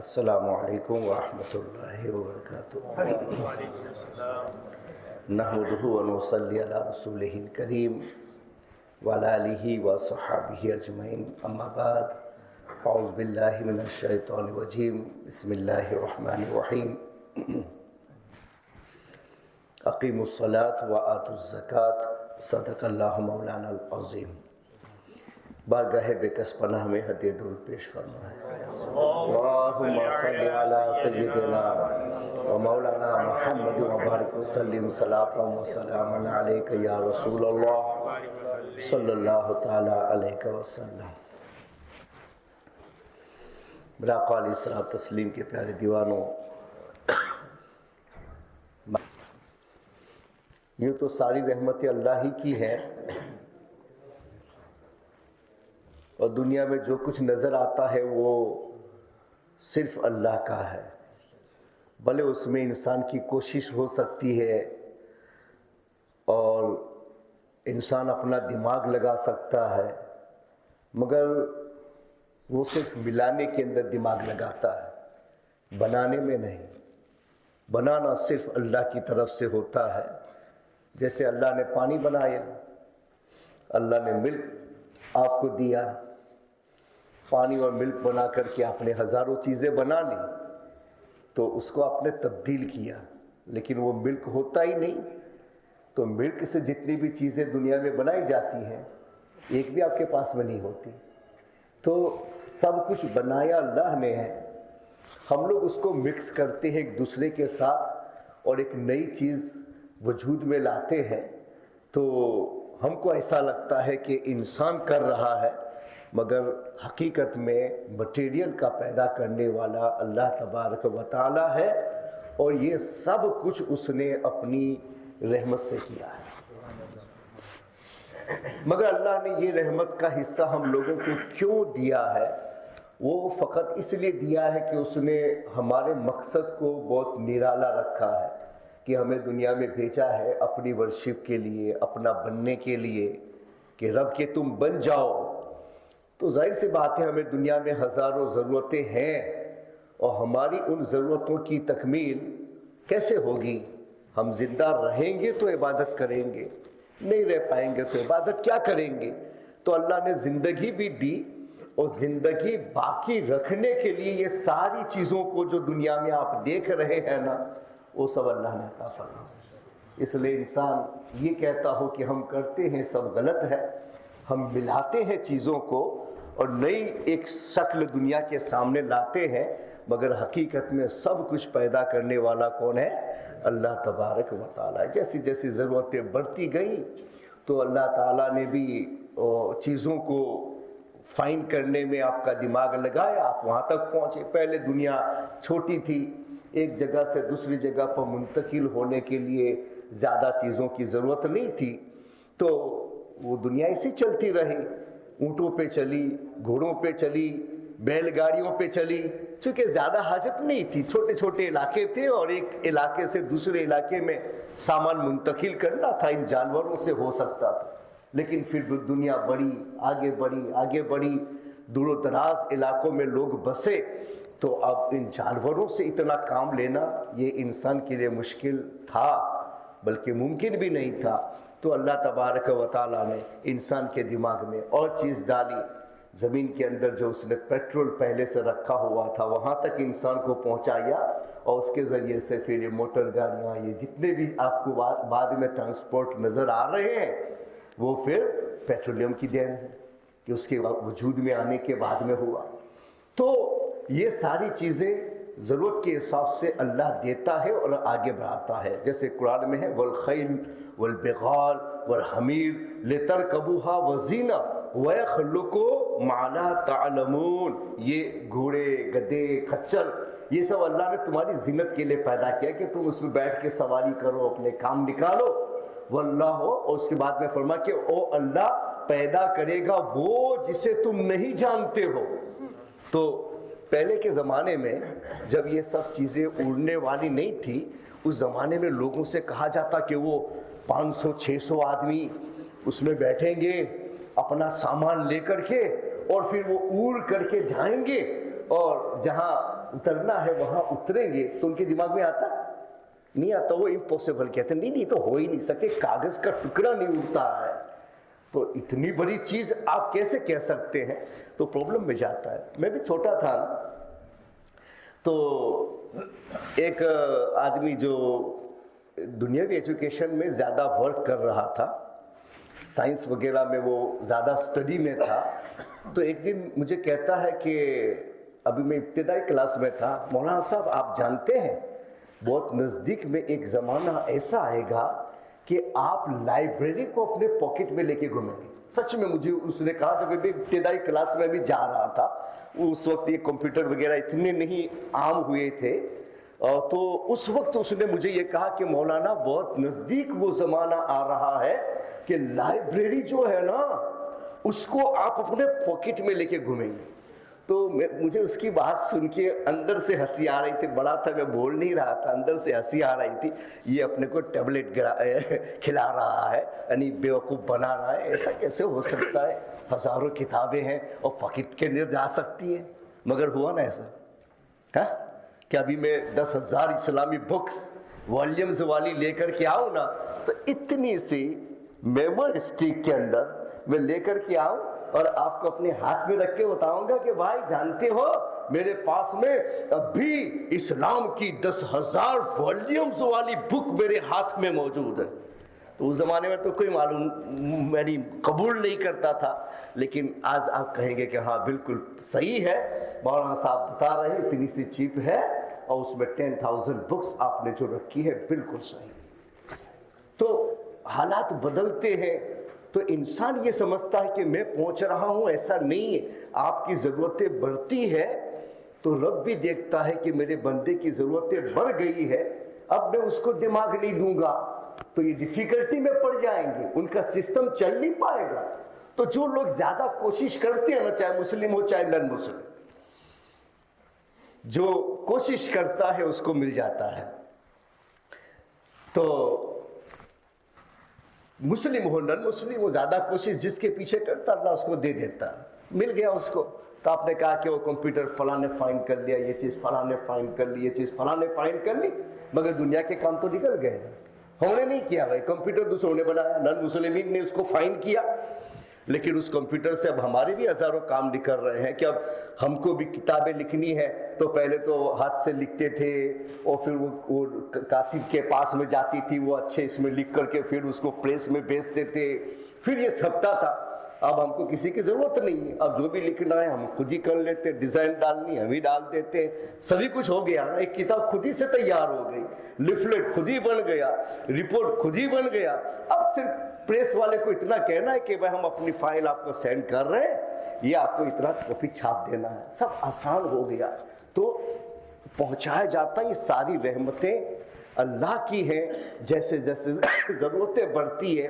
السلام علیکم ورحمۃ اللہ وبرکاتہ۔ نحمدہ ونصلی علی رسولہ الکریم وعلی آلہ وصحبہ اجمعین، اما بعد، اعوذ باللہ من الشیطان الرجیم، بسم اللہ الرحمن الرحیم۔ اقیموا الصلاۃ وآتوا الزکاۃ، صدق اللہ مولانا العظیم۔ بارگاہ بے کس پناہ میں ہدیہ درود پیش فرمائے۔ اللہم صلی علی سیدنا و مولانا محمد وبارک وسلم، صلاۃ و سلام علیک یا رسول اللہ صلی اللہ تعالی علیہ وسلم۔ میرا آقا علیہ الصلوۃ والتسلیم کے پیارے دیوانوں، یوں تو ساری رحمت اللہ ہی کی ہے، اور دنیا میں جو کچھ نظر آتا ہے وہ صرف اللہ کا ہے۔ بھلے اس میں انسان کی کوشش ہو سکتی ہے اور انسان اپنا دماغ لگا سکتا ہے، مگر وہ صرف ملانے کے اندر دماغ لگاتا ہے، بنانے میں نہیں۔ بنانا صرف اللہ کی طرف سے ہوتا ہے۔ جیسے اللہ نے پانی بنایا، اللہ نے ملک آپ کو دیا، پانی اور ملک بنا کر کے آپ نے ہزاروں چیزیں بنا لی، تو اس کو آپ نے تبدیل کیا، لیکن وہ ملک ہوتا ہی نہیں۔ تو ملک سے جتنی بھی چیزیں دنیا میں بنائی جاتی ہیں، ایک بھی آپ کے پاس میں نہیں ہوتی۔ تو سب کچھ بنایا اللہ نے ہے، ہم لوگ اس کو مکس کرتے ہیں ایک دوسرے کے ساتھ اور ایک نئی چیز وجود میں لاتے ہیں، تو ہم کو ایسا لگتا ہے کہ انسان کر رہا ہے، مگر حقیقت میں مٹیریل کا پیدا کرنے والا اللہ تبارک و تعالی ہے، اور یہ سب کچھ اس نے اپنی رحمت سے کیا ہے۔ مگر اللہ نے یہ رحمت کا حصہ ہم لوگوں کو کیوں دیا ہے؟ وہ فقط اس لیے دیا ہے کہ اس نے ہمارے مقصد کو بہت نرالا رکھا ہے، کہ ہمیں دنیا میں بھیجا ہے اپنی ورشپ کے لیے، اپنا بننے کے لیے، کہ رب کے تم بن جاؤ۔ تو ظاہر سی بات ہے، ہمیں دنیا میں ہزاروں ضرورتیں ہیں، اور ہماری ان ضرورتوں کی تکمیل کیسے ہوگی؟ ہم زندہ رہیں گے تو عبادت کریں گے، نہیں رہ پائیں گے تو عبادت کیا کریں گے؟ تو اللہ نے زندگی بھی دی، اور زندگی باقی رکھنے کے لیے یہ ساری چیزوں کو جو دنیا میں آپ دیکھ رہے ہیں نا، وہ سب اللہ نے عطا فرمایا۔ اس لیے انسان یہ کہتا ہو کہ ہم کرتے ہیں سب غلط ہے، ہم ملاتے ہیں چیزوں کو اور نئی ایک شکل دنیا کے سامنے لاتے ہیں، مگر حقیقت میں سب کچھ پیدا کرنے والا کون ہے؟ اللہ تبارک و تعالیٰ۔ جیسی جیسی ضرورتیں بڑھتی گئیں تو اللہ تعالیٰ نے بھی چیزوں کو فائن کرنے میں آپ کا دماغ لگایا، آپ وہاں تک پہنچے۔ پہلے دنیا چھوٹی تھی، ایک جگہ سے دوسری جگہ پر منتقل ہونے کے لیے زیادہ چیزوں کی ضرورت نہیں تھی، تو وہ دنیا ایسی چلتی رہی، اونٹوں پہ چلی، گھوڑوں پہ چلی، بیل گاڑیوں پہ چلی، چونکہ زیادہ حاجت نہیں تھی، چھوٹے چھوٹے علاقے تھے، اور ایک علاقے سے دوسرے علاقے میں سامان منتقل کرنا تھا، ان جانوروں سے ہو سکتا تھا۔ لیکن پھر دنیا بڑی، آگے بڑھی، آگے بڑھی، دور و دراز علاقوں میں لوگ بسے، تو اب ان جانوروں سے اتنا کام لینا یہ انسان کے لیے مشکل تھا، بلکہ ممکن بھی نہیں تھا۔ تو اللہ تبارک و تعالیٰ نے انسان کے دماغ میں اور چیز ڈالی، زمین کے اندر جو اس نے پیٹرول پہلے سے رکھا ہوا تھا وہاں تک انسان کو پہنچایا، اور اس کے ذریعے سے پھر یہ موٹر گاڑیاں، یہ جتنے بھی آپ کو بعد میں ٹرانسپورٹ نظر آ رہے ہیں، وہ پھر پیٹرولیم کی دین ہے کہ اس کے وجود میں آنے کے بعد میں ہوا۔ تو یہ ساری چیزیں ضرورت کے حساب سے اللہ دیتا ہے اور آگے بڑھاتا ہے۔ جیسے قرآن میں ہے والخیل والبغال والحمیر لترکبوها وزینہ ویخلق ما لا تعلمون۔ یہ گھوڑے، گدھے، خچر، یہ سب اللہ نے تمہاری زینت کے لیے پیدا کیا کہ تم اس میں بیٹھ کے سواری کرو، اپنے کام نکالو۔ واللہ، اور اس کے بعد میں فرما کہ او اللہ پیدا کرے گا وہ جسے تم نہیں جانتے ہو۔ تو پہلے کے زمانے میں جب یہ سب چیزیں اڑنے والی نہیں تھی، اس زمانے میں لوگوں سے کہا جاتا کہ وہ 500-600 آدمی اس میں بیٹھیں گے اپنا سامان لے کر کے، اور پھر وہ اڑ کر کے جائیں گے، اور جہاں उतरना है वहां उतरेंगे, तो उनके दिमाग में आता नहीं आता, वो इम्पॉसिबल कहते नहीं नहीं तो हो ही नहीं सके, कागज का टुकड़ा नहीं उड़ता है, तो इतनी बड़ी चीज आप कैसे कह सकते हैं, तो प्रॉब्लम में जाता है। मैं भी छोटा था ना, तो एक आदमी जो दुनियावी एजुकेशन में ज़्यादा वर्क कर रहा था, साइंस वगैरह में वो ज़्यादा स्टडी में था, तो एक दिन मुझे कहता है कि अभी मैं इब्तिदाई क्लास में था, मौलाना साहब आप जानते हैं बहुत नज़दीक में एक ज़माना ऐसा आएगा कि आप लाइब्रेरी को अपने पॉकेट में लेके घूमेंगे। सच में मुझे उसने कहा, जब मैं इब्तिदाई क्लास में भी जा रहा था, उस वक्त ये कंप्यूटर वगैरह इतने नहीं आम हुए थे, तो उस वक्त उसने मुझे ये कहा कि मौलाना बहुत नज़दीक वो ज़माना आ रहा है कि लाइब्रेरी जो है ना उसको आप अपने पॉकेट में लेके घूमेंगे। तो मुझे उसकी बात सुन के अंदर से हंसी आ रही थी, बड़ा था मैं बोल नहीं रहा था, अंदर से हंसी आ रही थी, ये अपने को टैबलेट खिला रहा है, यानी बेवकूफ़ बना रहा है, ऐसा कैसे हो सकता है, हज़ारों किताबें हैं और पॉकेट के अंदर जा सकती हैं। मगर हुआ ना ऐसा, हाँ कि अभी मैं 10,000 इस्लामी बुक्स वॉल्यूम्स वाली लेकर के आऊँ ना, तो इतनी सी मेमोरी स्टिक के अंदर मैं लेकर के आऊँ और आपको अपने हाथ में रख के बताऊंगा कि भाई जानते हो मेरे पास में अभी इस्लाम की 10,000 वॉल्यूम्स वाली बुक मेरे हाथ में मौजूद है। तो उस जमाने में तो कोई मालूम मेरी कबूल नहीं करता था, लेकिन आज आप कहेंगे कि हाँ बिल्कुल सही है, मौलाना साहब बता रहे हैं इतनी सी चिप है और उसमें 10,000 बुक्स आपने जो रखी है, बिल्कुल सही। तो हालात बदलते हैं तो इंसान ये समझता है कि मैं पहुंच रहा हूं, ऐसा नहीं है। आपकी ज़रूरतें बढ़ती है तो रब भी देखता है कि मेरे बंदे की ज़रूरतें बढ़ गई है, अब मैं उसको दिमाग नहीं दूंगा तो ये डिफिकल्टी में पड़ जाएंगे, उनका सिस्टम चल नहीं पाएगा। तो जो लोग ज्यादा कोशिश करते हैं ना, चाहे मुस्लिम हो चाहे नॉन मुस्लिम, जो कोशिश करता है उसको मिल जाता है। तो मुस्लिम हो नॉन मुस्लिम हो, ज्यादा कोशिश जिसके पीछे करता अल्लाह उसको दे देता, मिल गया उसको। तो आपने कहा कि वो कंप्यूटर फलां ने फाइंड कर लिया, ये चीज फलां ने फाइंड कर ली, ये चीज फलां ने फाइंड कर ली, मगर दुनिया के काम तो निकल गए। हमने नहीं किया भाई, कंप्यूटर दूसरों ने बनाया, नॉन मुस्लिमीन ने उसको फाइंड किया, लेकिन उस कंप्यूटर से अब हमारे भी हजारों काम निकल रहे हैं कि अब हमको भी किताबें लिखनी है तो पहले तो हाथ से लिखते थे और फिर वो कातिब के पास में जाती थी, वो अच्छे इसमें लिख करके फिर उसको प्रेस में बेचते थे, फिर ये छपता था। अब हमको किसी की जरूरत नहीं है, अब जो भी लिखना है हम खुद ही कर लेते, डिजाइन डालनी हम ही डाल देते, सभी कुछ हो गया ना। एक किताब खुद ही से तैयार हो गई, लिफलेट खुद ही बन गया, रिपोर्ट खुद ही बन गया। अब सिर्फ प्रेस वाले को इतना कहना है कि भाई हम अपनी फाइल आपको सेंड कर रहे हैं, ये आपको इतना कॉपी छाप देना है, सब आसान हो गया। तो पहुंचाया जाता है। ये सारी रहमतें अल्लाह की हैं। जैसे जैसे ज़रूरतें बढ़ती है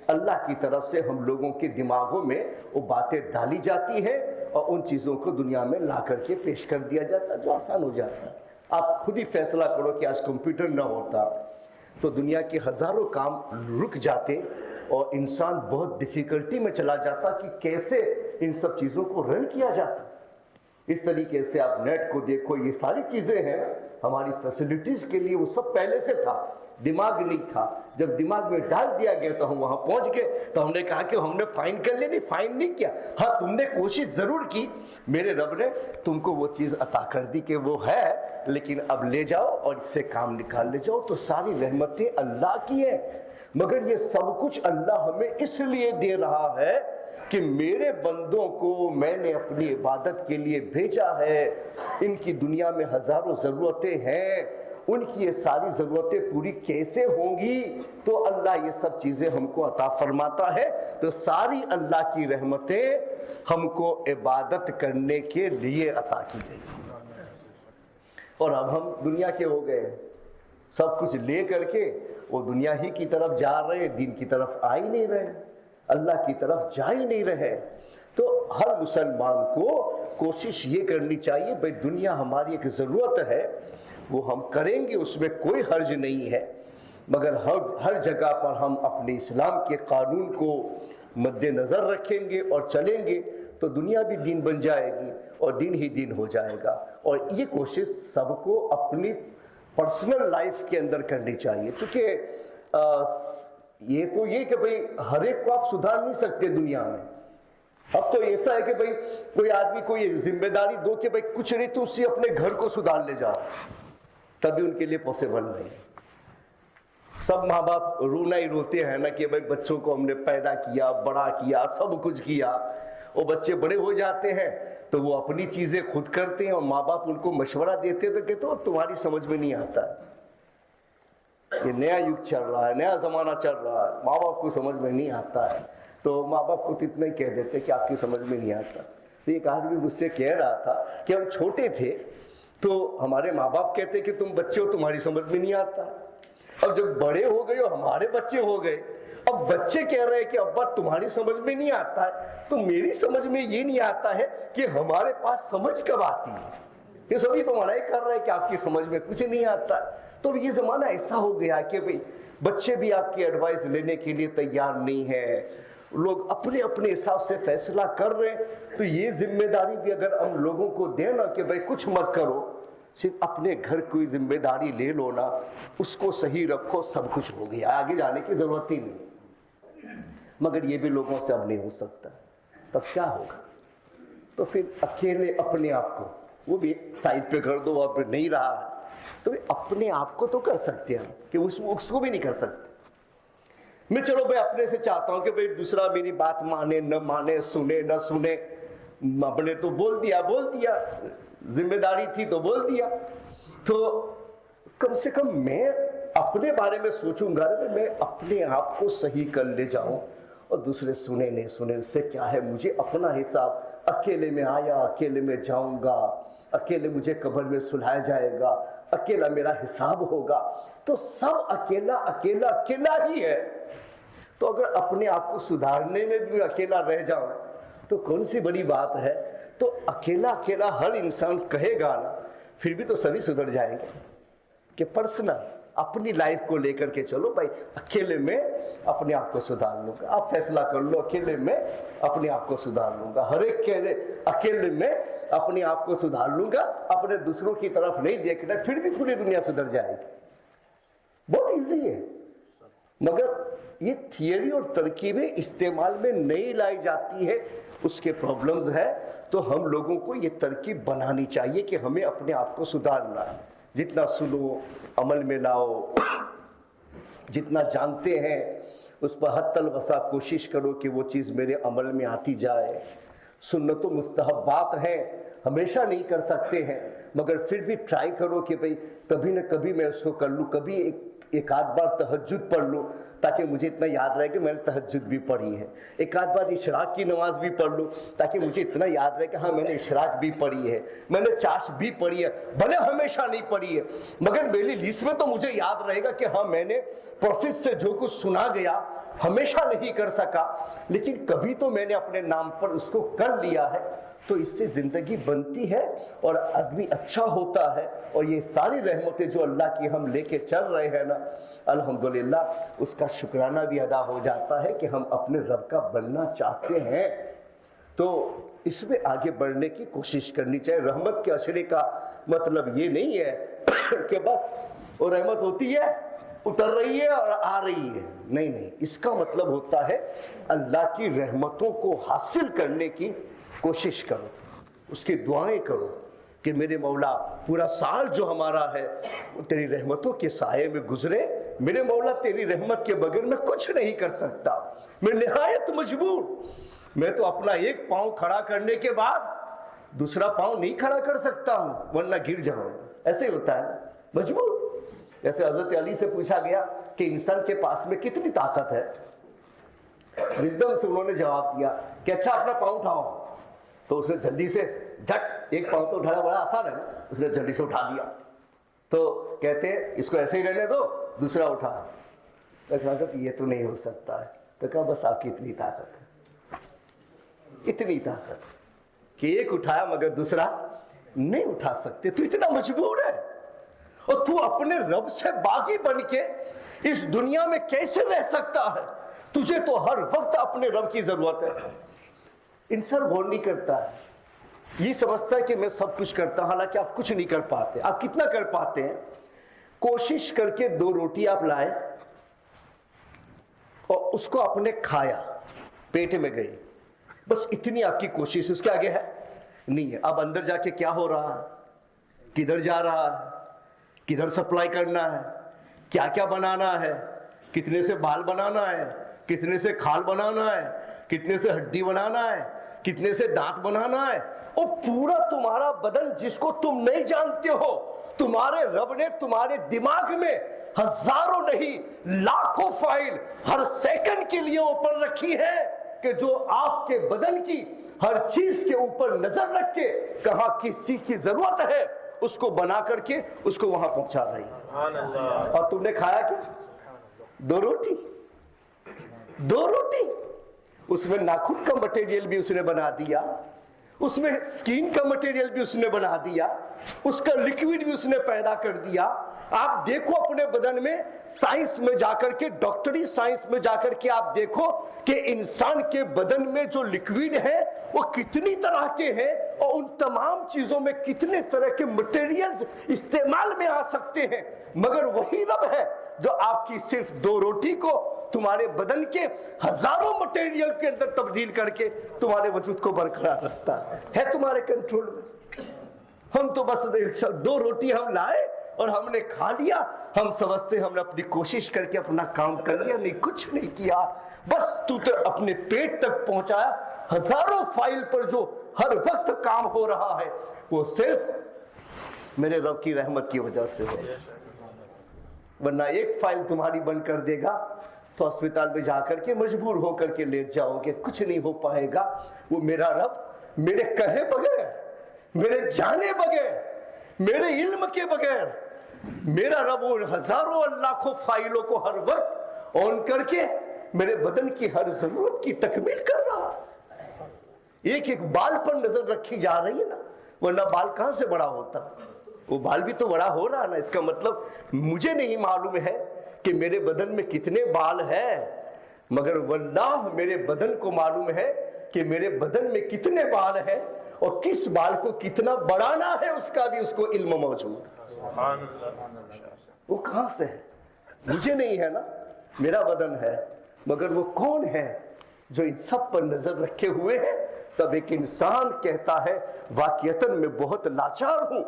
अल्लाह की तरफ से हम लोगों के दिमागों में वो बातें डाली जाती हैं और उन चीज़ों को दुनिया में ला करके पेश कर दिया जाता है, जो आसान हो जाता है। आप खुद ही फैसला करो कि आज कंप्यूटर ना होता तो दुनिया के हज़ारों काम रुक जाते और इंसान बहुत डिफ़िकल्टी में चला जाता कि कैसे इन सब चीज़ों को रन किया जाता। इस तरीके से आप नेट को देखो, ये सारी चीज़ें हैं हमारी फैसिलिटीज़ के लिए, वो सब पहले से था, दिमाग नहीं था। जब दिमाग में डाल दिया गया तो हम वहाँ पहुँच गए। तो हमने कहा कि हमने फाइंड कर लिया, नहीं फाइंड नहीं किया, हाँ तुमने कोशिश ज़रूर की, मेरे रब ने तुमको वो चीज़ अता कर दी कि वो है, लेकिन अब ले जाओ और इससे काम निकाल ले जाओ। तो सारी रहमतें अल्लाह की है, मगर ये सब कुछ अल्लाह हमें इसलिए दे रहा है कि मेरे बंदों को मैंने अपनी इबादत के लिए भेजा है। इनकी दुनिया में हजारों ज़रूरतें हैं, उनकी ये सारी ज़रूरतें पूरी कैसे होंगी, तो अल्लाह ये सब चीज़ें हमको अता फरमाता है। तो सारी अल्लाह की रहमतें हमको इबादत करने के लिए अता की गई। और अब हम दुनिया के हो गए, सब कुछ ले करके वो दुनिया ही की तरफ जा रहे, दीन की तरफ आ ही नहीं रहे, अल्लाह की तरफ जा ही नहीं रहे। तो हर मुसलमान को कोशिश ये करनी चाहिए, भाई दुनिया हमारी एक ज़रूरत है, वो हम करेंगे, उसमें कोई हर्ज नहीं है, मगर हर जगह पर हम अपने इस्लाम के कानून को मद्देनज़र रखेंगे और चलेंगे تو دنیا بھی دین بن جائے گی اور دین ہی دین ہو جائے گا. اور یہ کوشش سب کو اپنی پرسنل لائف کے اندر کرنی چاہیے. چونکہ یہ تو یہ کہ بھئی ہر ایک کو آپ سدھار نہیں سکتے دنیا میں. اب تو ایسا ہے کہ بھئی کوئی آدمی کو یہ ذمہ داری دو کہ بھئی کچھ نہیں تو اسی اپنے گھر کو سدھار لے جاؤ, تبھی ان کے لیے پاسبل نہیں. سب ماں باپ رونا ہی روتے ہیں نا کہ بھئی بچوں کو ہم نے پیدا کیا, بڑا کیا, سب کچھ کیا, وہ بچے بڑے ہو جاتے ہیں تو وہ اپنی چیزیں خود کرتے ہیں اور ماں باپ ان کو مشورہ دیتے ہیں تو کہتے ہو تمہاری سمجھ میں نہیں آتا ہے. یہ نیا یگ چل رہا ہے, نیا زمانہ چل رہا ہے, ماں باپ کو سمجھ میں نہیں آتا ہے, تو ماں باپ کو تو اتنا ہی کہہ دیتے کہ آپ کی سمجھ میں نہیں آتا. تو ایک آدمی مجھ سے کہہ رہا تھا کہ ہم چھوٹے تھے تو ہمارے ماں باپ کہتے کہ تم بچے ہو تمہاری سمجھ میں نہیں آتا. اب جب بڑے ہو گئے اور ہمارے بچے ہو گئے, اب بچے کہہ رہے ہیں کہ ابا تمہاری سمجھ میں نہیں آتا ہے, تو میری سمجھ میں یہ نہیں آتا ہے کہ ہمارے پاس سمجھ کب آتی ہے. یہ سبھی تو منع کر رہے ہیں کہ آپ کی سمجھ میں کچھ نہیں آتا. تو یہ زمانہ ایسا ہو گیا کہ بھئی بچے بھی آپ کی ایڈوائس لینے کے لیے تیار نہیں ہیں, لوگ اپنے اپنے حساب سے فیصلہ کر رہے ہیں. تو یہ ذمہ داری بھی اگر ہم لوگوں کو دیں نا کہ بھئی کچھ مت کرو, صرف اپنے گھر کی ذمہ داری لے لو نا, اس کو صحیح رکھو, سب کچھ ہو گیا, آگے جانے کی ضرورت ہی نہیں. مگر یہ بھی لوگوں سے اب نہیں ہو سکتا. تب کیا ہوگا؟ تو پھر اکیلے اپنے آپ کو وہ بھی سائڈ پہ کر دو, اب نہیں رہا ہے تو اپنے آپ کو تو کر سکتے ہیں کہ اس کو بھی نہیں کر سکتے. میں چلو بھائی اپنے سے چاہتا ہوں کہ بھائی دوسرا میری بات مانے نہ مانے, سنے نہ سنے, اپ نے تو بول دیا, ذمہ داری تھی تو بول دیا. تو کم سے کم میں اپنے بارے میں سوچوں گا میں اپنے آپ کو صحیح کر لے جاؤں, اور دوسرے سنے نہیں سنے اس سے کیا ہے. مجھے اپنا حساب, اکیلے میں آیا اکیلے میں جاؤں گا, اکیلے مجھے قبر میں سلایا جائے گا, اکیلا میرا حساب ہوگا. تو سب اکیلا اکیلا اکیلا ہی ہے. تو اگر اپنے آپ کو سدھارنے میں بھی اکیلا رہ جاؤں تو کون سی بڑی بات ہے. تو اکیلا اکیلا ہر انسان کہے گا نا, پھر بھی تو سبھی سدھر جائیں گے. کہ پرسنل اپنی لائف کو لے کر کے چلو بھائی, اکیلے میں اپنے آپ کو سدھار لوں گا. آپ فیصلہ کر لو, اکیلے میں اپنے آپ کو سدھار لوں گا. ہر ایک کہہ دے اکیلے میں اپنے آپ کو سدھار لوں گا, اپنے دوسروں کی طرف نہیں دیکھنا, پھر بھی پوری دنیا سدھر جائے گی. بہت ایزی ہے. مگر یہ تھیوری اور ترکیبیں استعمال میں نہیں لائی جاتی ہے, اس کے پرابلمز ہے. تو ہم لوگوں کو یہ ترکیب بنانی چاہیے کہ ہمیں اپنے آپ کو سدھارنا ہے. جتنا سنو عمل میں لاؤ, جتنا جانتے ہیں اس پر حد الوسع کوشش کرو کہ وہ چیز میرے عمل میں آتی جائے. سنت و مستحبات ہیں, ہمیشہ نہیں کر سکتے ہیں, مگر پھر بھی ٹرائی کرو کہ بھئی کبھی نہ کبھی میں اس کو کر لوں. کبھی ایک آدھ بار تہجد پڑھ لوں تاکہ مجھے اتنا یاد رہے کہ میں نے تہجد بھی پڑھی ہے. ایک آدھ بار اشراق کی نماز بھی پڑھ لوں تاکہ مجھے اتنا یاد رہے کہ ہاں میں نے اشراق بھی پڑھی ہے, میں نے چاش بھی پڑھی ہے. بھلے ہمیشہ نہیں پڑھی ہے, مگر میری لسٹ میں تو مجھے یاد رہے گا کہ ہاں میں نے پروفیٹ سے جو کچھ سنا گیا, ہمیشہ نہیں کر سکا لیکن کبھی تو میں نے اپنے نام پر اس کو کر لیا ہے. تو اس سے زندگی بنتی ہے اور آدمی اچھا ہوتا ہے. اور یہ ساری رحمتیں جو اللہ کی ہم لے کے چل رہے ہیں نا, الحمدللہ اس کا شکرانہ بھی ادا ہو جاتا ہے کہ ہم اپنے رب کا بننا چاہتے ہیں. تو اس میں آگے بڑھنے کی کوشش کرنی چاہیے. رحمت کے عشرے کا مطلب یہ نہیں ہے کہ بس وہ رحمت ہوتی ہے, اتر رہی ہے اور آ رہی ہے. نہیں, اس کا مطلب ہوتا ہے اللہ کی رحمتوں کو حاصل کرنے کی کوشش کرو, اس کی دعائیں کرو کہ میرے مولا پورا سال جو ہمارا ہے وہ تیری رحمتوں کے سائے میں گزرے. میرے مولا تیری رحمت کے بغیر میں کچھ نہیں کر سکتا, میں نہایت مجبور. میں تو اپنا ایک پاؤں کھڑا کرنے کے بعد دوسرا پاؤں نہیں کھڑا کر سکتا ہوں ورنہ گر جاؤں. ایسے ہی ہوتا ہے, مجبور. جیسے حضرت علی سے پوچھا گیا کہ انسان کے پاس میں کتنی طاقت ہے, وزڈم سے انہوں نے جواب دیا کہ اچھا اپنا پاؤں اٹھاؤ. تو اس نے جلدی سے جھٹ, ایک پاؤں تو اٹھانا بڑا آسان ہے, اس نے جلدی سے اٹھا دیا. تو کہتے اس کو ایسے ہی رہنے دو, دوسرا اٹھا. تو کہا کہ یہ تو نہیں ہو سکتا ہے. تو کہا بس آپ کی اتنی طاقت ہے, اتنی طاقت کہ ایک اٹھایا مگر دوسرا نہیں اٹھا سکتے. تو اتنا مجبور ہے, اور تو اپنے رب سے باغی بن کے اس دنیا میں کیسے رہ سکتا ہے؟ تجھے تو ہر وقت اپنے رب کی ضرورت ہے. इंसान गौर नहीं करता है, ये समझता है कि मैं सब कुछ करता हूं, हालांकि आप कुछ नहीं कर पाते। आप कितना कर पाते हैं? कोशिश करके 2 रोटी आप लाए और उसको आपने खाया, पेट में गई, बस इतनी आपकी कोशिश है, उसके आगे है नहीं है। अब अंदर जाके क्या हो रहा है, किधर जा रहा है, किधर सप्लाई करना है, क्या क्या बनाना है, कितने से बाल बनाना है, कितने से खाल बनाना है, कितने से हड्डी बनाना है, कितने से दांत बनाना है, और पूरा तुम्हारा बदन जिसको तुम नहीं जानते हो, तुम्हारे रब ने तुम्हारे दिमाग में हजारों नहीं लाखों फाइल हर सेकंड के लिए ऊपर रखी है कि जो आपके बदन की हर चीज के ऊपर नजर रख के कहां किस चीज की जरूरत है उसको बना करके उसको वहां पहुंचा रही है। और तुमने खाया क्या? 2 रोटी, 2 रोटी। उसमें नाखून का मटेरियल भी उसने बना दिया, उसमें स्किन का मटेरियल भी उसने बना दिया, उसका लिक्विड भी उसने पैदा कर दिया। आप देखो अपने बदन में, साइंस में जाकर के, डॉक्टरी साइंस में जाकर के आप देखो कि इंसान के बदन में जो लिक्विड है वो कितनी तरह के हैं और उन तमाम चीजों में कितने तरह के मटेरियल्स इस्तेमाल में आ सकते हैं। मगर वही रब है जो आपकी सिर्फ 2 रोटी को तुम्हारे बदन के हजारों मटेरियल के अंदर तब्दील करके तुम्हारे वजूद को बरकरार रखता है तुम्हारे कंट्रोल में। हम तो बस 2 रोटी हम लाए और हमने खा लिया, हम समझते हमने अपनी कोशिश करके अपना काम कर लिया, नहीं, कुछ नहीं किया। बस तू तो अपने पेट तक पहुंचाया। हजारों फाइल पर जो हर वक्त काम हो रहा है वो सिर्फ मेरे रब की रहमत की वजह से है। वरना एक फाइल तुम्हारी बंद कर देगा तो अस्पताल में जाकर के मजबूर होकर के लेट जाओगे, कुछ नहीं हो पाएगा। वो मेरा रब मेरे कहे बगैर, मेरे जाने बगैर, मेरे इल्म के बगैर, मेरा रब उन हजारों और लाखों फाइलों को हर वक्त ऑन करके मेरे बदन की हर जरूरत की तकमील कर रहा है। एक एक बाल पर नजर रखी जा रही है ना, वरना बाल कहां से बड़ा होता? वो बाल भी तो बड़ा हो रहा ना। इसका मतलब मुझे नहीं मालूम है कि मेरे बदन में कितने बाल हैं, मगर वल्लाह मेरे बदन को मालूम है कि मेरे बदन में कितने बाल हैं और किस बाल को कितना बढ़ाना है उसका भी उसको इल्म मौजूद। वो कहां से है? मुझे नहीं है ना, मेरा बदन है, मगर वो कौन है जो इन सब पर नजर रखे हुए है? तब एक इंसान कहता है वाकईतन मैं बहुत लाचार हूं,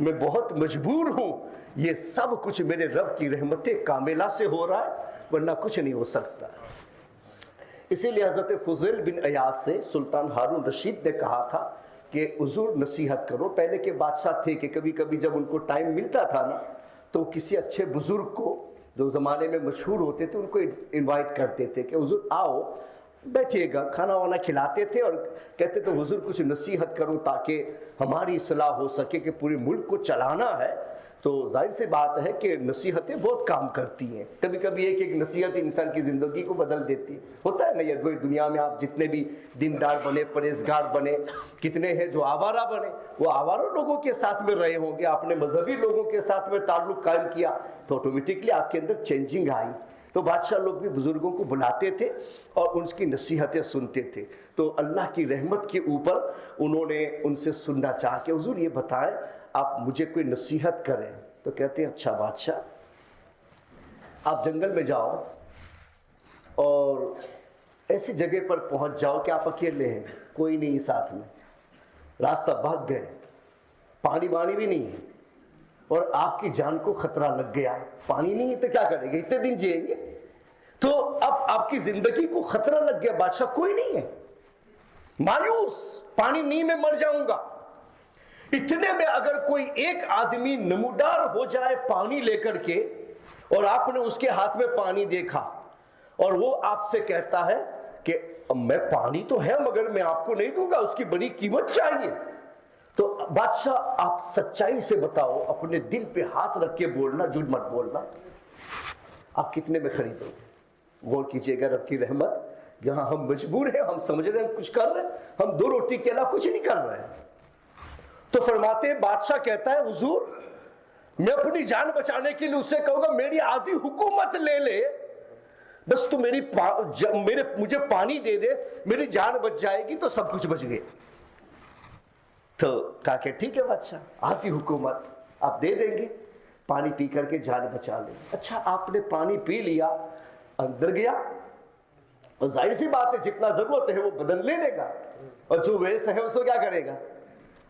मैं बहुत मजबूर हूं, ये सब कुछ मेरे रब की रहमत कामिला से हो रहा है, वरना कुछ नहीं हो सकता। इसीलिए हजरत फुज़ैल बिन अयाज से सुल्तान हारून रशीद ने कहा था कि हुजूर नसीहत करो। पहले के बादशाह थे कि कभी कभी जब उनको टाइम मिलता था ना तो किसी अच्छे बुजुर्ग को जो ज़माने में मशहूर होते थे उनको इनवाइट करते थे कि हुजूर आओ बैठिएगा, खाना वाना खिलाते थे और कहते थे हुजूर कुछ नसीहत करो ताकि हमारी इस्लाह हो सके कि पूरे मुल्क को चलाना है। तो जाहिर सी बात है कि नसीहतें बहुत काम करती हैं। कभी कभी एक एक नसीहत इंसान की ज़िंदगी को बदल देती है। होता है ना, ये दुनिया में आप जितने भी दीनदार बने, परहेजगार बने, कितने हैं जो आवारा बने, वो आवारों लोगों के साथ में रहे होंगे, आपने मजहबी लोगों के साथ में ताल्लुक कायम किया तो ऑटोमेटिकली आपके अंदर चेंजिंग आई। तो बादशाह लोग भी बुजुर्गों को बुलाते थे और उनकी नसीहतें सुनते थे। तो अल्लाह की रहमत के ऊपर उन्होंने उनसे सुनना चाहा कि हुजूर ये बताएं आप मुझे कोई नसीहत करें। तो कहते हैं अच्छा बादशाह, आप जंगल में जाओ और ऐसी जगह पर पहुंच जाओ कि आप अकेले हैं, कोई नहीं साथ में, रास्ता भाग गए, पानी वानी भी नहीं है और आपकी जान को खतरा लग गया। पानी नहीं है तो क्या करेंगे, इतने दिन जिएंगे? तो अब आपकी जिंदगी को खतरा लग गया, बादशाह कोई नहीं है, मायूस, पानी नहीं मैं मर जाऊंगा। इतने में अगर कोई एक आदमी नमूदार हो जाए पानी लेकर के और आपने उसके हाथ में पानी देखा और वो आपसे कहता है कि मैं पानी तो है मगर मैं आपको नहीं दूंगा, उसकी बड़ी कीमत चाहिए, तो बादशाह आप सच्चाई से बताओ, अपने दिल पे हाथ रख के बोलना, झूठ मत बोलना, आप कितने में खरीदोगे? गौर कीजिएगा रब की रहमत, जहां हम मजबूर हैं, हम समझ रहे हैं कुछ कर रहे हैं, हम 2 रोटी के अलावा कुछ नहीं कर रहे हैं। तो फरमाते हैं, बादशाह कहता है हुजूर मैं अपनी जान बचाने के लिए उससे कहूंगा मेरी आधी हुकूमत ले ले, بس تو مجھے پانی دے دے، میری جان بچ جائے گی تو سب کچھ بچ گئے۔ تو کہا کہ ٹھیک ہے بادشاہ، آپ کی حکومت، آپ دے دیں گے، پانی پی کر کے جان بچا لیں۔ اچھا آپ نے پانی پی لیا، اندر گیا، اور ظاہر سی بات ہے جتنا ضرورت ہے وہ بدن لے لے گا، اور جو ویسٹ ہے اس کو کیا کرے گا؟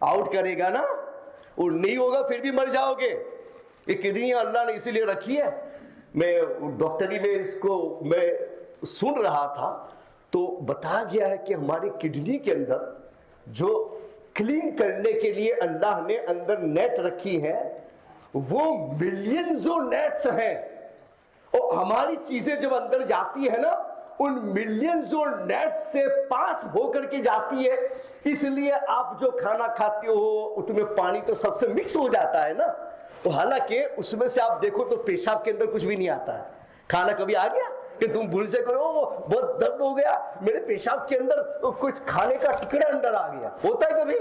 آؤٹ کرے گا نا، اور نہیں ہوگا پھر بھی مر جاؤ گے۔ یہ کدنی اللہ نے اسی لیے رکھی ہے۔ میں ڈاکٹری میں اس کو میں سن رہا تھا تو بتایا گیا ہے کہ ہماری کڈنی کے اندر جو کلین کرنے کے لیے اللہ نے اندر نیٹ رکھی ہے وہ ملینزوں نیٹس ہیں، اور ہماری چیزیں جب اندر جاتی ہے نا ان ملینزوں نیٹ سے پاس ہو کر کے جاتی ہے۔ اس لیے آپ جو کھانا کھاتے ہو اس میں پانی تو سب سے مکس ہو جاتا ہے نا، تو حالانکہ اس میں سے آپ دیکھو تو پیشاب کے اندر کچھ بھی نہیں آتا ہے۔ کھانا کبھی آ گیا کہ تم بھول سے کرو بہت درد ہو گیا، میرے پیشاب کے اندر کچھ کھانے کا ٹکڑا اندر آ گیا؟ ہوتا ہے کبھی؟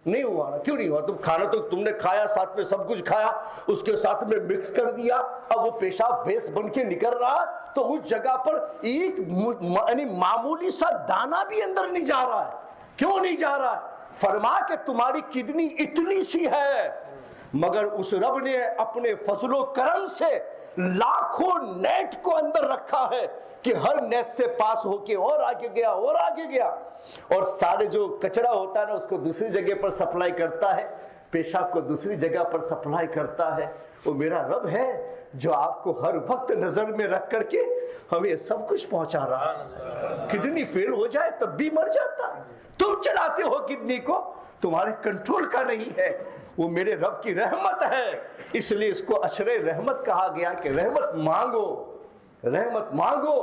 نہیں ہوا نا۔ کیوں نہیں ہوا؟ تم کھانا تو تم نے کھایا، ساتھ میں سب کچھ کھایا، اس کے ساتھ میں مکس کر دیا، اب وہ پیشاب بیس بن کے نکل رہا، تو اس جگہ پر ایک یعنی معمولی سا دانہ بھی اندر نہیں جا رہا ہے۔ کیوں نہیں جا رہا ہے؟ فرما کہ تمہاری کڈنی اتنی سی ہے، مگر اس رب نے اپنے فضل و کرم سے لاکھوں نیٹ کو اندر رکھا ہے کہ ہر نیٹ سے پاس ہو کے اور آگے گیا اور آگے گیا، اور سارے جو کچرا ہوتا ہے نا اس کو دوسری جگہ پر سپلائی کرتا ہے، پیشاب کو دوسری جگہ پر سپلائی کرتا ہے۔ وہ میرا رب ہے جو آپ کو ہر وقت نظر میں رکھ کر کے ہمیں سب کچھ پہنچا رہا ہے۔ کڈنی فیل ہو جائے تب بھی مر جاتا، تم چلاتے ہو کڈنی کو، تمہارے کنٹرول کا نہیں ہے، وہ میرے رب کی رحمت ہے۔ اس لیے اس کو اشرے رحمت کہا گیا کہ رحمت مانگو، رحمت مانگو،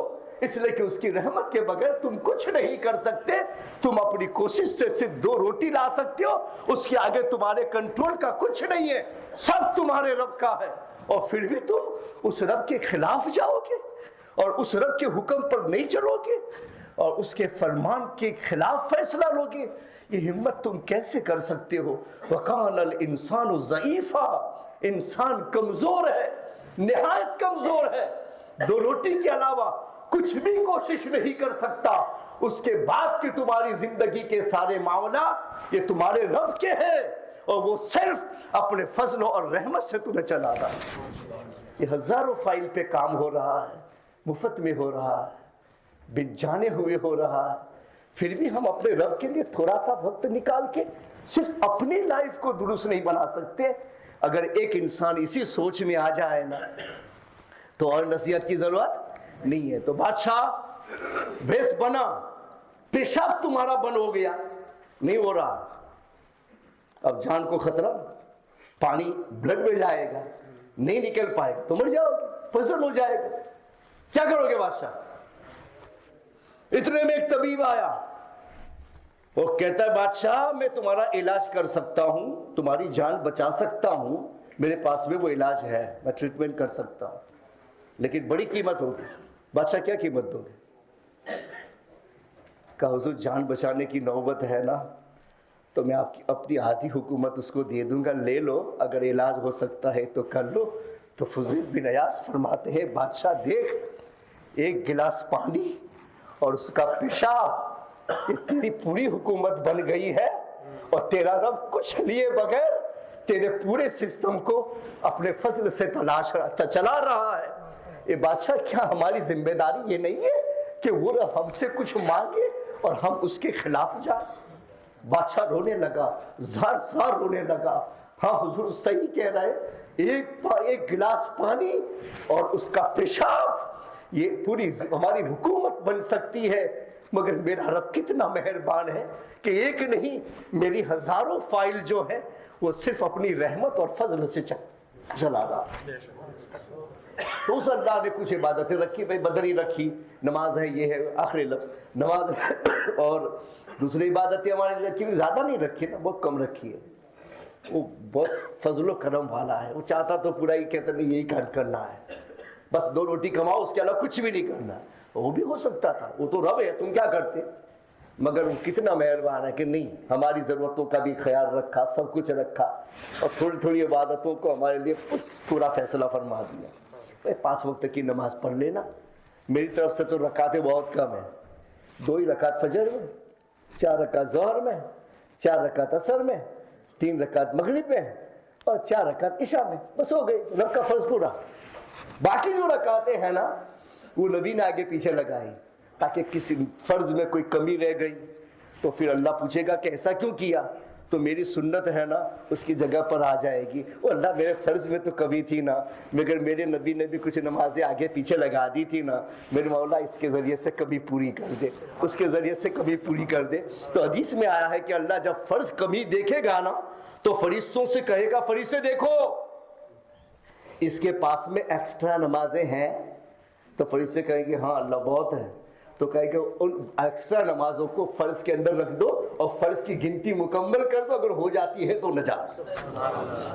اس لیے کہ اس کی رحمت کے بغیر تم کچھ نہیں کر سکتے۔ تم اپنی کوشش سے صرف 2 روٹی لا سکتے ہو، اس کے آگے تمہارے کنٹرول کا کچھ نہیں ہے، سب تمہارے رب کا ہے، اور پھر بھی تم اس رب کے خلاف جاؤ گے اور اس رب کے حکم پر نہیں چلو گے اور اس کے فرمان کے خلاف فیصلہ لو گے۔ یہ ہمت تم کیسے کر سکتے ہو؟ وَقَالَ الْإِنسَانُ ضَعِيفًا، انسان کمزور ہے، نہایت کمزور ہے، 2 روٹی کے علاوہ کچھ بھی کوشش نہیں کر سکتا۔ اس کے بعد کہ تمہاری زندگی کے سارے معاملات یہ تمہارے رب کے ہیں، اور وہ صرف اپنے فضل اور رحمت سے تمہیں چلا رہا ہے۔ یہ ہزاروں فائل پہ کام ہو رہا ہے، مفت میں ہو رہا ہے، بن جانے ہوئے ہو رہا ہے، پھر بھی ہم اپنے رب کے لیے تھوڑا سا وقت نکال کے صرف اپنی لائف کو درست نہیں بنا سکتے۔ اگر ایک انسان اسی سوچ میں آ جائے نا تو اور نصیحت کی ضرورت نہیں ہے۔ تو بادشاہ ویس بنا، پیشاب تمہارا بند ہو گیا، نہیں ہو رہا، اب جان کو خطرہ، پانی بلڈ میں جائے گا، نہیں نکل پائے گا تو مر جاؤ گے، فضل ہو جائے گا، کیا کرو گے بادشاہ؟ اتنے میں ایک طبیب آیا، وہ کہتا ہے بادشاہ میں تمہارا علاج کر سکتا ہوں، تمہاری جان بچا سکتا ہوں، میرے پاس میں وہ علاج ہے، میں ٹریٹمنٹ کر سکتا ہوں، لیکن بڑی قیمت ہوگی۔ بادشاہ کیا قیمت دو گے؟ کہا حضور جان بچانے کی نوبت ہے نا تو میں آپ کی اپنی آدھی حکومت اس کو دے دوں گا، لے لو، اگر علاج ہو سکتا ہے تو کر لو۔ تو فضیل بن عیاض فرماتے ہیں بادشاہ دیکھ، 1 گلاس پانی اور اس کا پیشاب، یہ تیری پوری حکومت بن گئی ہے، اور تیرا رب کچھ لیے بغیر تیرے پورے سسٹم کو اپنے فضل سے چلا رہا ہے۔ یہ بادشاہ کیا ہماری ذمہ داری یہ نہیں ہے کہ وہ ہم سے کچھ مانگے اور ہم اس کے خلاف جائیں؟ بادشاہ رونے لگا، زار زار رونے لگا۔ ہاں حضور صحیح کہہ رہے، ایک گلاس پانی اور اس کا پیشاب یہ پوری ہماری حکومت بن سکتی ہے، مگر میرا رب کتنا مہربان ہے کہ ایک نہیں میری ہزاروں فائل جو ہے وہ صرف اپنی رحمت اور فضل سے چلا رہا۔ تو اس اللہ نے کچھ عبادتیں رکھی، بھائی بدنی رکھی، نماز ہے، یہ ہے آخری لفظ نماز ہے، اور دوسری عبادتیں ہمارے لیے رکھی، زیادہ نہیں رکھی نا، بہت کم رکھی ہے۔ وہ بہت فضل و کرم والا ہے، وہ چاہتا تو پورا ہی کہتا نہیں یہی کرنا ہے، بس 2 روٹی کماؤ، اس کے علاوہ کچھ بھی نہیں کرنا۔ وہ بھی ہو سکتا تھا، وہ تو رب ہے، تم کیا کرتے؟ مگر وہ کتنا مہربان ہے کہ نہیں، ہماری ضرورتوں کا بھی خیال رکھا، سب کچھ رکھا، اور تھوڑی تھوڑی عبادتوں کو ہمارے لیے پورا فیصلہ فرما دیا۔ 5 وقت کی نماز پڑھ لینا، मेरी तरफ से तो रकातें बहुत कम है, 2 ही रकात फजर में, 4 रकात ज़ोहर में, 4 रकात असर में, 3 रकात मगरिब में और 4 रकात इशा में, बस हो गई रब का फर्ज पूरा। बाकी जो रकातें हैं ना वो नबी ने आगे पीछे लगाई ताकि किसी फर्ज में कोई कमी रह गई तो फिर अल्लाह पूछेगा कि ऐसा क्यों किया, तो मेरी सुन्नत है ना उसकी जगह पर आ जाएगी। वो अल्लाह मेरे फर्ज में तो कमी थी ना, मगर मेरे नबी ने भी कुछ नमाजें आगे पीछे लगा दी थी ना, मेरे मौला इसके ज़रिए से कभी पूरी कर दे, उसके ज़रिए से कभी पूरी कर दे। तो हदीस में आया है कि अल्लाह जब फ़र्ज कमी देखेगा ना तो फरिश्तों से कहेगा, फरिश्ते देखो इसके पास में एक्स्ट्रा नमाजें हैं, तो फरिश्ते कहेंगे हाँ अल्लाह बहुत है, तो कहेंगे उन एक्स्ट्रा नमाजों को फर्ज के अंदर रख दो और फर्ज की गिनती मुकम्मल कर दो, अगर हो जाती है तो नजात।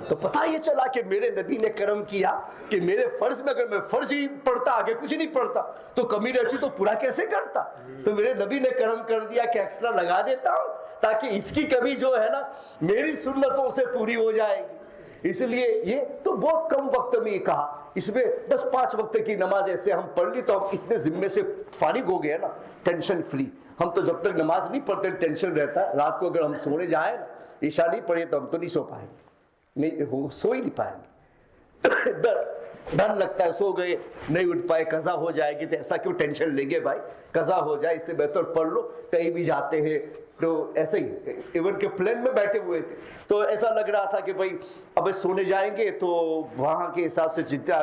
तो पता ये चला कि मेरे नबी ने करम किया कि मेरे फर्ज में अगर मैं फर्ज ही पढ़ता आगे कुछ नहीं पढ़ता तो कमी रहती तो पूरा कैसे करता, तो मेरे नबी ने करम कर दिया कि एक्स्ट्रा लगा देता हूं ताकि इसकी कमी जो है ना मेरी सुन्नतों से पूरी हो जाएगी। इसलिए ये तो बहुत कम वक्त में कहा, इसमें बस 5 वक्त की नमाज ऐसे हम पढ़ ली तो हम इतने जिम्मे से फारिग हो गए ना, टेंशन फ्री। हम तो जब तक नमाज नहीं पढ़ते टेंशन रहता है, रात को अगर हम सोने जाए ना ईशा नहीं पढ़े तो हम तो नहीं सो पाएंगे, नहीं सो ही नहीं पाएंगे डर लगता है, सो गए नहीं उठ पाए कज़ा हो जाएगी, तो ऐसा क्यों टेंशन लेंगे भाई, कज़ा हो जाए इससे बेहतर पढ़ लो। कहीं भी जाते हैं तो ऐसे ही इवन के प्लेन में बैठे हुए थे तो ऐसा लग रहा था कि भाई अब सोने जाएंगे तो वहाँ के हिसाब से जितना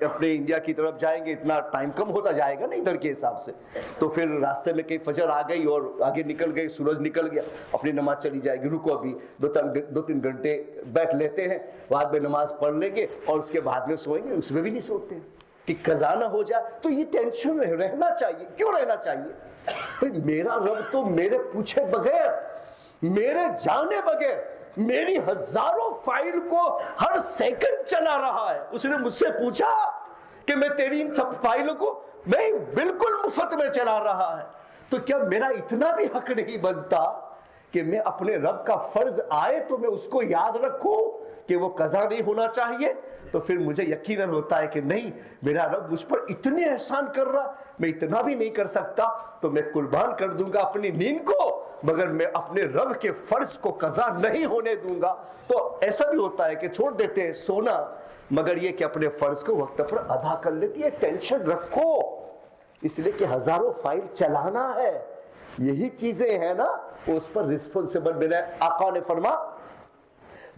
अपने इंडिया की तरफ जाएंगे इतना टाइम कम होता जाएगा ना इधर के हिसाब से, तो फिर रास्ते में कहीं फजर आ गई और आगे निकल गई, सूरज निकल गया, अपनी नमाज चली जाएगी, रुको अभी 2-3 घंटे बैठ लेते हैं, बाद में नमाज पढ़ लेंगे और उसके बाद में सोएंगे, उसमें भी नहीं सोते कि कज़ा ना हो जाए। तो ये टेंशन में रहना चाहिए, क्यों रहना चाहिए भाई, मेरा रब तो मेरे पूछे बगैर, मेरे जाने बगैर मेरी हजारों फाइल को हर सेकंड चला रहा है। उसने मुझसे पूछा कि मैं तेरी इन सब फाइलों को मैं बिल्कुल मुफ्त में चला रहा है, तो क्या मेरा इतना भी हक नहीं बनता कि मैं अपने रब का फर्ज आए तो मैं उसको याद रखूं कि वो कज़ा नहीं होना चाहिए। तो फिर मुझे यकीनन होता है कि नहीं, मेरा रब मुझ पर इतने एहसान कर रहा, मैं इतना भी नहीं कर सकता, तो मैं कुर्बान कर दूंगा अपनी नींद को, मगर मैं अपने रब के फर्ज को कज़ा नहीं होने दूंगा। तो ऐसा भी होता है कि छोड़ देते हैं सोना, मगर ये कि अपने फर्ज को वक्त पर अदा कर लेती है। टेंशन रखो इसलिए कि हजारों फाइल चलाना है, यही चीजें हैं ना, उस पर रिस्पॉन्सिबल मेरे आका ने फरमा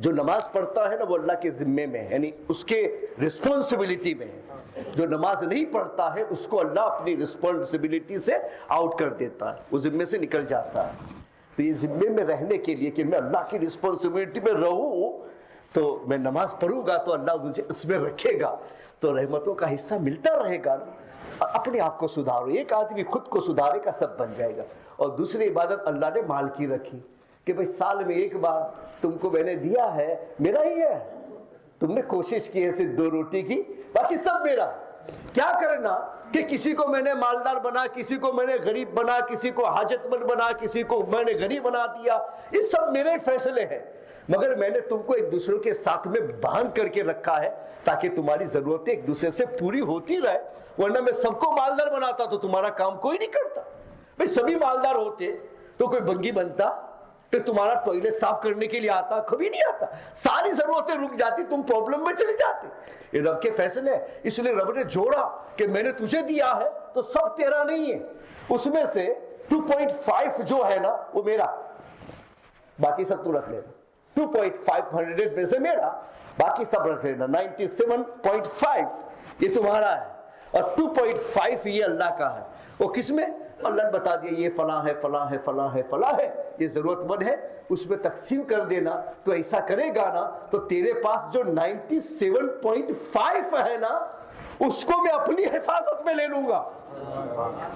जो नमाज पढ़ता है ना वो अल्लाह के जिम्मे में है, यानी उसके रिस्पॉन्सिबिलिटी में है। जो नमाज नहीं पढ़ता है उसको अल्लाह अपनी रिस्पॉन्सिबिलिटी से आउट कर देता है, वो जिम्मे से निकल जाता है। तो ये जिम्मे में रहने के लिए कि मैं अल्लाह की रिस्पॉन्सिबिलिटी में रहूं तो मैं नमाज पढ़ूंगा तो अल्लाह मुझे उसमें रखेगा, तो रहमतों का हिस्सा मिलता रहेगा। अपने आप को सुधारो, एक आदमी खुद को सुधारेगा सब बन जाएगा। और दूसरी इबादत अल्लाह ने माल की रखी कि भाई साल में एक बार तुमको मैंने दिया है, मेरा ही है, तुमने कोशिश की है सिर्फ 2 रोटी की, बाकी सब मेरा। क्या करना कि किसी को मैंने मालदार बना, किसी को मैंने गरीब बना, किसी को हाजतमंद बना, किसी को मैंने गरीब बना दिया, ये सब मेरे फैसले हैं, मगर मैंने तुमको एक दूसरे के साथ में बांध करके रखा है ताकि तुम्हारी जरूरतें एक दूसरे से पूरी होती रहे। वरना मैं सबको मालदार बनाता तो तुम्हारा काम कोई नहीं करता। भाई सभी मालदार होते तो कोई बंगी बनता, कि तुम्हारा टॉयलेट साफ करने के लिए आता, कभी नहीं आता, सारी जरूरतें रुक जाती, तुम प्रॉब्लम में चले जाते। ये रब के फैसले है, इसलिए रब ने जोड़ा कि मैंने तुझे दिया है तो सब तेरा नहीं है, उसमें से 2.5 जो है ना वो मेरा, बाकी सब तू रख लेना। 2.5 में से मेरा, बाकी सब रख लेना। 97.5 ये तुम्हारा है और 2.5 ये अल्लाह का है। वो किसमें? अल्लाह ने बता दिया ये फला है, फला है, फला है, फला है, ये जरूरतमंद है, उसमें तकसीम कर देना। तो ऐसा करेगा ना तो तेरे पास जो 97.5 है ना उसको मैं अपनी हिफाजत में ले लूंगा,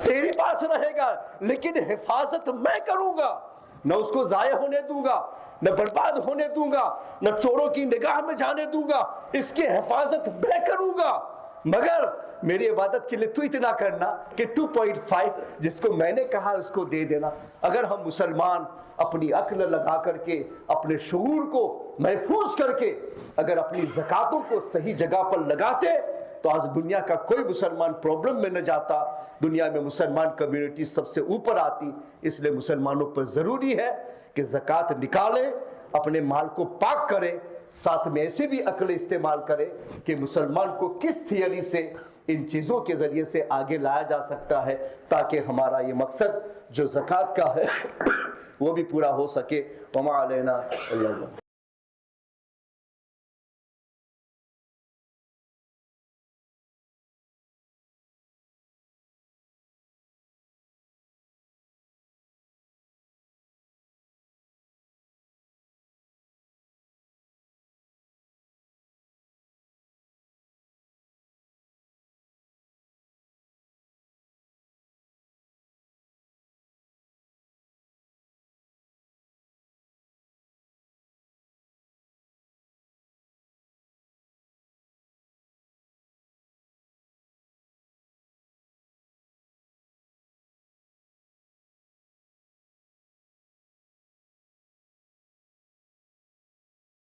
तेरे पास रहेगा, लेकिन हिफाजत मैं करूंगा, न उसको जाया होने दूंगा, न बर्बाद होने दूंगा, न चोरों की निगाह में जाने दूंगा, इसकी हिफाजत मैं करूंगा। मगर मेरी इबादत के लिए तू इतना करना कि 2.5 जिसको मैंने कहा उसको दे देना। अगर हम मुसलमान अपनी अक्ल लगा करके, अपने शऊर को महफूज करके अगर अपनी ज़कातों को सही जगह पर लगाते تو آج دنیا کا کوئی مسلمان پرابلم میں نہ جاتا، دنیا میں مسلمان کمیونٹی سب سے اوپر آتی۔ اس لیے مسلمانوں پر ضروری ہے کہ زکوٰۃ نکالیں، اپنے مال کو پاک کریں، ساتھ میں ایسے بھی عقل استعمال کریں کہ مسلمان کو کس تھیوری سے ان چیزوں کے ذریعے سے آگے لایا جا سکتا ہے تاکہ ہمارا یہ مقصد جو زکوٰۃ کا ہے وہ بھی پورا ہو سکے۔ وما علینا الا البلاغ۔